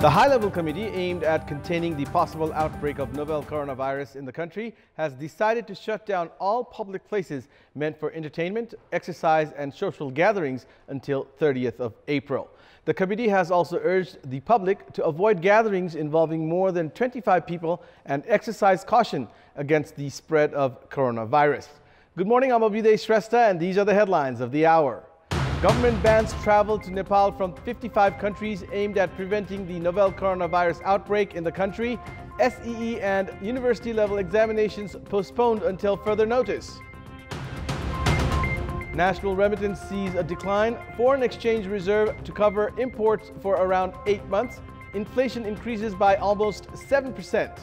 The high-level committee aimed at containing the possible outbreak of novel coronavirus in the country has decided to shut down all public places meant for entertainment, exercise and social gatherings until 30th of April. The committee has also urged the public to avoid gatherings involving more than 25 people and exercise caution against the spread of coronavirus. Good morning, I'm Abhiday Shrestha and these are the headlines of the hour. Government bans travel to Nepal from 55 countries aimed at preventing the novel coronavirus outbreak in the country. SEE and university-level examinations postponed until further notice. National remittance sees a decline. Foreign exchange reserve to cover imports for around 8 months. Inflation increases by almost 7%.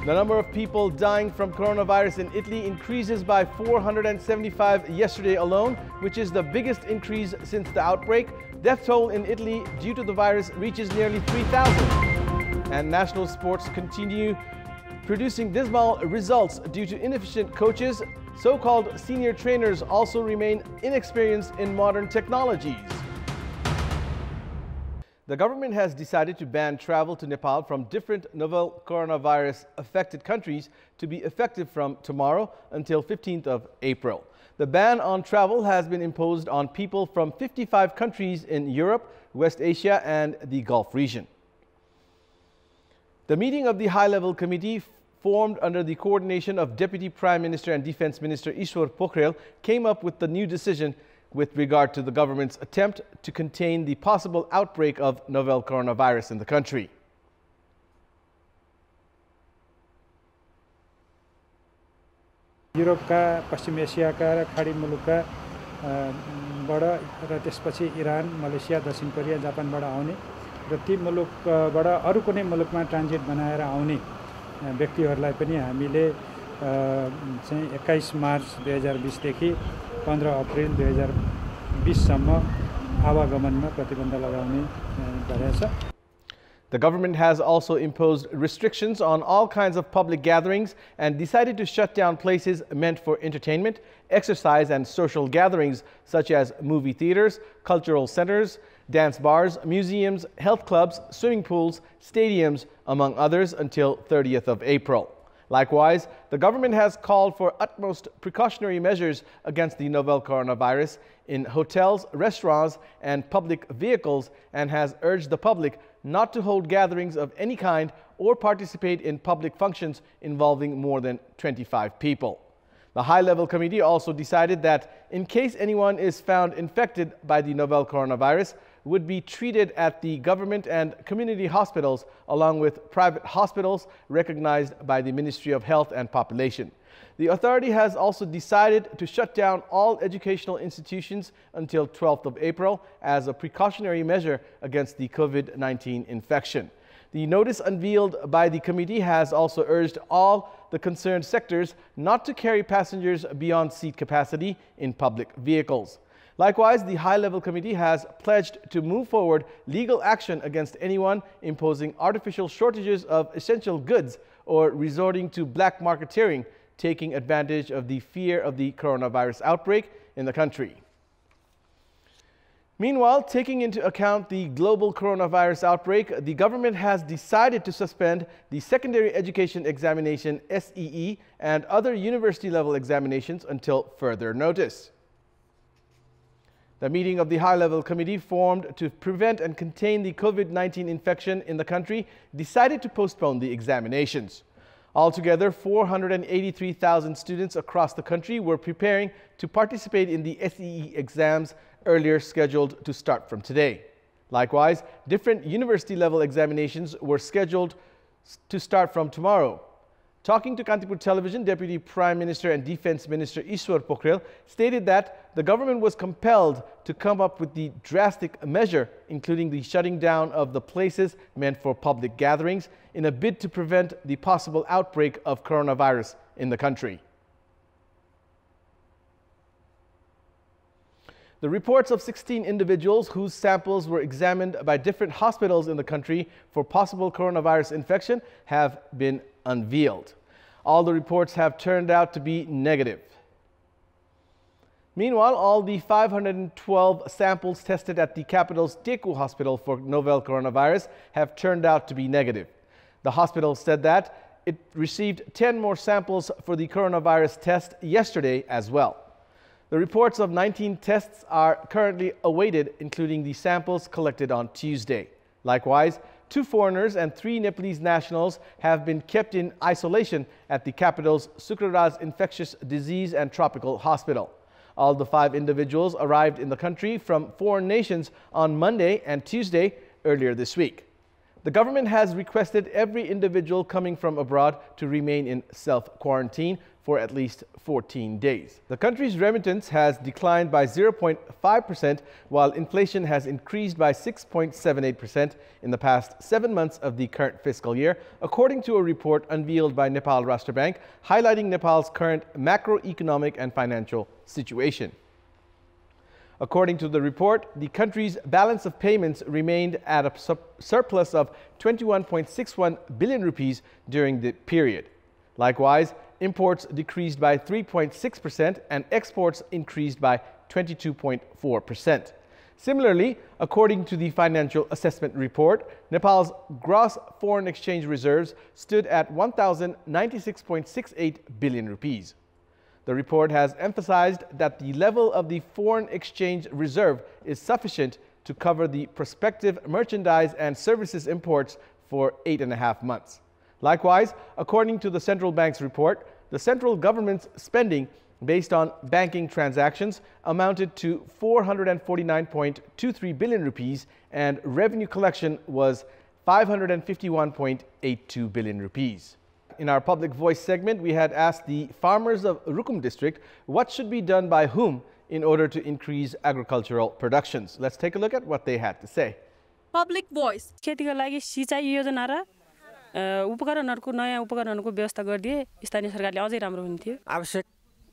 The number of people dying from coronavirus in Italy increases by 475 yesterday alone, which is the biggest increase since the outbreak. Death toll in Italy due to the virus reaches nearly 3,000. And national sports continue producing dismal results due to inefficient coaches. So-called senior trainers also remain inexperienced in modern technologies. The government has decided to ban travel to Nepal from different novel coronavirus affected countries to be effective from tomorrow until 15th of April. The ban on travel has been imposed on people from 55 countries in Europe, West Asia and the Gulf region. The meeting of the high-level committee formed under the coordination of Deputy Prime Minister and Defense Minister Ishwar Pokhrel came up with the new decision with regard to the government's attempt to contain the possible outbreak of novel coronavirus in the country. Europe का पश्चिम Asia का र खाडी मुलुकका बाट र त्यसपछि Iran, Malaysia, दक्षिण Korea, जापानबाट आउने र ती मुलुकबाट अरु कुनै मुलुकमा ट्रान्जिट बनाएर आउने व्यक्तिहरूलाई पनि हामीले चाहिँ 21 मार्च 2020 देखि 15 अप्रिल 2020 सम्म आवागमनमा प्रतिबन्ध लगाउने गरेको छ. The government has also imposed restrictions on all kinds of public gatherings and decided to shut down places meant for entertainment, exercise and social gatherings such as movie theaters, cultural centers, dance bars, museums, health clubs, swimming pools, stadiums, among others until 30th of April. Likewise, the government has called for utmost precautionary measures against the novel coronavirus in hotels, restaurants and public vehicles and has urged the public not to hold gatherings of any kind or participate in public functions involving more than 25 people. The high-level committee also decided that in case anyone is found infected by the novel coronavirus, would be treated at the government and community hospitals along with private hospitals recognized by the Ministry of Health and Population. The authority has also decided to shut down all educational institutions until 12th of April as a precautionary measure against the COVID-19 infection. The notice unveiled by the committee has also urged all the concerned sectors not to carry passengers beyond seat capacity in public vehicles. Likewise, the high-level committee has pledged to move forward legal action against anyone imposing artificial shortages of essential goods or resorting to black marketeering, taking advantage of the fear of the coronavirus outbreak in the country. Meanwhile, taking into account the global coronavirus outbreak, the government has decided to suspend the secondary education examination SEE and other university-level examinations until further notice. The meeting of the high-level committee formed to prevent and contain the COVID-19 infection in the country decided to postpone the examinations. Altogether, 483,000 students across the country were preparing to participate in the SEE exams earlier scheduled to start from today. Likewise, different university-level examinations were scheduled to start from tomorrow. Talking to Kantipur television, Deputy Prime Minister and Defense Minister Ishwar Pokhrel stated that the government was compelled to come up with the drastic measure, including the shutting down of the places meant for public gatherings, in a bid to prevent the possible outbreak of coronavirus in the country. The reports of 16 individuals whose samples were examined by different hospitals in the country for possible coronavirus infection have been unveiled. All the reports have turned out to be negative. Meanwhile, all the 512 samples tested at the capital's Teku hospital for novel coronavirus have turned out to be negative. The hospital said that it received 10 more samples for the coronavirus test yesterday as well. The reports of 19 tests are currently awaited, including the samples collected on Tuesday. Likewise, 2 foreigners and 3 Nepalese nationals have been kept in isolation at the capital's Sukraraj Infectious Disease and Tropical Hospital. All the 5 individuals arrived in the country from foreign nations on Monday and Tuesday earlier this week. The government has requested every individual coming from abroad to remain in self-quarantine for at least 14 days. The country's remittance has declined by 0.5%, while inflation has increased by 6.78% in the past 7 months of the current fiscal year, according to a report unveiled by Nepal Rashtra Bank, highlighting Nepal's current macroeconomic and financial situation. According to the report, the country's balance of payments remained at a surplus of 21.61 billion rupees during the period. Likewise, imports decreased by 3.6% and exports increased by 22.4%. Similarly, according to the Financial Assessment Report, Nepal's gross foreign exchange reserves stood at 1,096.68 billion rupees. The report has emphasized that the level of the foreign exchange reserve is sufficient to cover the prospective merchandise and services imports for 8.5 months. Likewise, according to the central bank's report, the central government's spending based on banking transactions amounted to 449.23 billion rupees and revenue collection was 551.82 billion rupees. In our Public Voice segment, we had asked the farmers of Rukum district what should be done by whom in order to increase agricultural productions. Let's take a look at what they had to say. Public Voice. खेतीको लागि सिँचाइ योजना र उपकरणहरुको नयाँ उपकरणहरुको व्यवस्था गरिदिए स्थानीय सरकारले अझै राम्रो हुन्थ्यो। आवश्यक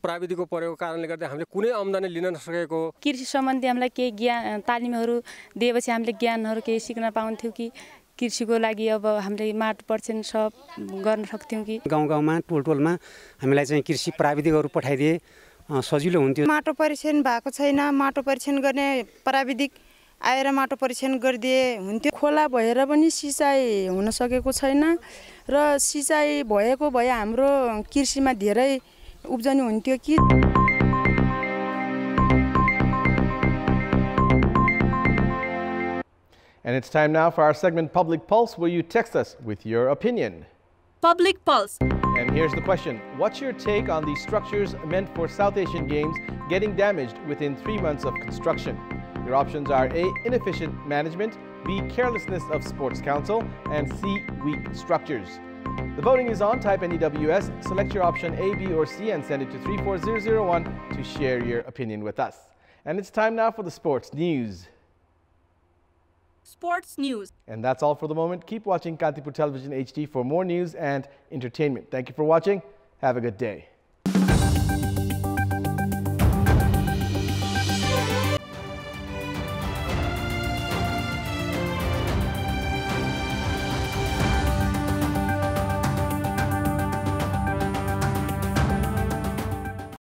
प्राविधिकको प्रयोगको कारणले गर्दा हामीले कुनै आम्दानी लिन नसकेको कृषि सम्बन्धी हामीलाई के ज्ञान तालिमहरु दिएपछि हामीले ज्ञानहरु के सिक्न पाउँथ्यौ कि कृषिको लागि अब हामीले माटो परीक्षण सब गर्न सक्थ्यौ कि गाउँ-गाउँमा टोल-टोलमा हामीलाई चाहिँ कृषि प्राविधिकहरु पठाइदिए सजिलो हुन्थ्यो। माटो परीक्षण भएको छैन, माटो परीक्षण गर्ने प्राविधिक आएर माटो परीक्षण गरिदिए हुन्थ्यो। खोला भएर पनि सिँचाइ हुन सकेको छैन र सिँचाइ भएको भए हाम्रो कृषिमा धेरै उब्जनी हुन्थ्यो कि। And it's time now for our segment Public Pulse, where you text us with your opinion. Public Pulse. And here's the question. What's your take on the structures meant for South Asian Games getting damaged within 3 months of construction? Your options are A, inefficient management, B, carelessness of Sports Council, and C, weak structures. The voting is on. Type NEWS, select your option A, B, or C, and send it to 34001 to share your opinion with us. And it's time now for the sports news. Sports news. And that's all for the moment. Keep watching Kantipur Television HD for more news and entertainment. Thank you for watching. Have a good day.